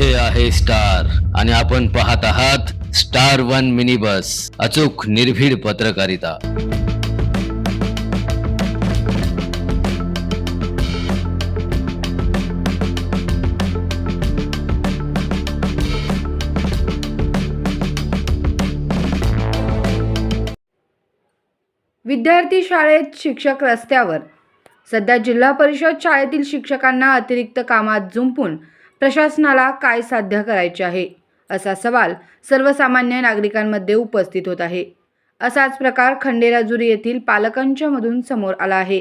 हे आहे स्टार आणि आपण पाहत आहात स्टार वन मिनी बस, अचूक निर्भीड पत्रकारिता। विद्यार्थी शाळेत, शिक्षक रस्त्यावर। सध्या जिल्हा परिषद शाळेतील शिक्षकांना अतिरिक्त कामात जुंपून प्रशासनाला काय साध्य करायचे आहे, असा सवाल सर्वसामान्य नागरिकांमध्ये उपस्थित होत आहे। असाच प्रकार खंडेराजुरी येथील पालकांच्या मधून समोर आला आहे।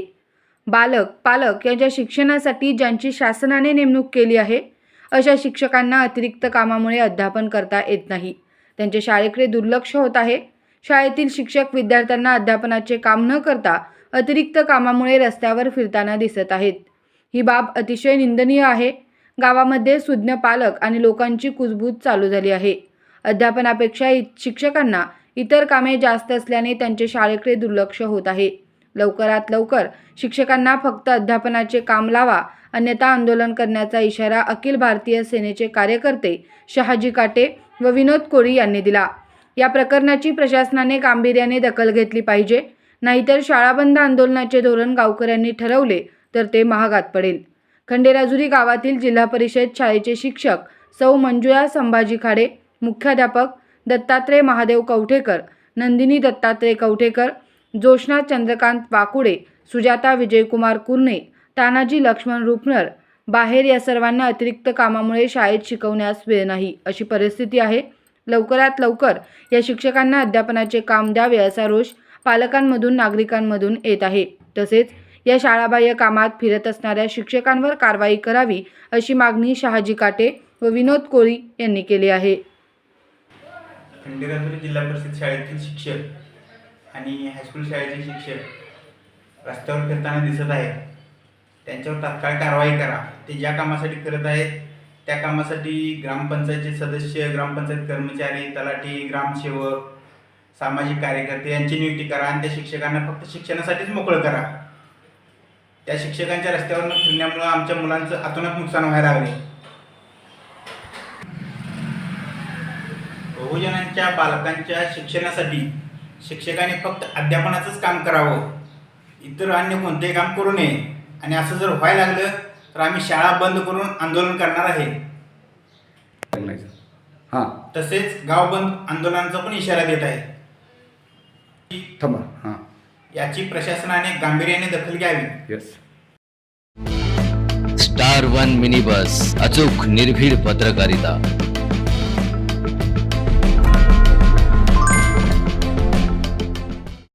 पालक यांच्या शिक्षणासाठी ज्यांची शासनाने नेमणूक केली आहे, अशा शिक्षकांना अतिरिक्त कामामुळे अध्यापन करता येत नाही। त्यांच्या शाळेकडे दुर्लक्ष होत आहे। शाळेतील शिक्षक विद्यार्थ्यांना अध्यापनाचे काम न करता अतिरिक्त कामामुळे रस्त्यावर फिरताना दिसत आहेत। ही बाब अतिशय निंदनीय आहे। गावामध्ये सुज्ञ पालक आणि लोकांची कुजबूज चालू झाली आहे। अध्यापनापेक्षा शिक्षकांना इतर कामे जास्त असल्याने त्यांचे शाळेकडे दुर्लक्ष होत आहे। लवकरात लवकर शिक्षकांना फक्त अध्यापनाचे काम लावा, अन्यथा आंदोलन करण्याचा इशारा अखिल भारतीय सेनेचे कार्यकर्ते शहाजी काटे व विनोद कोळी यांनी दिला। या प्रकरणाची प्रशासनाने गांभीर्याने दखल घेतली पाहिजे, नाहीतर शाळा बंद आंदोलनाचे धोरण गावकऱ्यांनी ठरवले तर ते महागात पडेल। खंडेराजुरी गावातील जिल्हा परिषद शाळेचे शिक्षक सौ मंजुळा संभाजी खाडे, मुख्याध्यापक दत्तात्रय महादेव कवठेकर, नंदिनी दत्तात्रय कवठेकर, जोशना चंद्रकांत वाकुडे, सुजाता विजयकुमार कुर्णे, तानाजी लक्ष्मण रुपनर बाहेर या सर्वांना अतिरिक्त कामामुळे शाळेत शिकवण्यास वेळ नाही, अशी परिस्थिती आहे। लवकरात लवकर या शिक्षकांना अध्यापनाचे काम द्यावे असा रोष पालकांमधून, नागरिकांमधून येत आहे। तसेच या शाळाबाह्य कामात फिरत असणाऱ्या शिक्षकांवर कारवाई करावी, अशी मागणी शहाजी काटे व विनोद कोळी यांनी केली आहे। खंडेराजुरी जिल्हा परिषद शाळेतील शिक्षक आणि हायस्कूल शाळेचे शिक्षक रस्त्यावर फिरताना दिसत आहेत। त्यांच्यावर तात्काळ कारवाई करा। ते ज्या कामासाठी फिरत आहेत त्या कामासाठी ग्रामपंचायतचे सदस्य, ग्रामपंचायत कर्मचारी, तलाठी, ग्रामसेवक, सामाजिक कार्यकर्ते यांची नियुक्ती करा आणि त्या शिक्षकांना फक्त शिक्षणासाठीच मोकळं करा। त्या शिक्षकांच्या रस्त्यावर फिरण्यामुळे आमच्या मुलांचं अतोनात नुकसान व्हायला लागले। बहुजनांच्या बालकांच्या शिक्षणासाठी शिक्षकांनी फक्त अध्यापनाचंच काम करावं, इतर अन्य कोणतेही काम करू नये। आणि असं जर व्हायला लागलं तर आम्ही शाळा बंद करून आंदोलन करणार आहे। तसेच गाव बंद आंदोलनाचा पण इशारा देत आहे। याची प्रशासनाने गांभीर्याने दखल घ्यावी। स्टार वन मिनी बस, अचूक निर्भीड पत्रकारिता।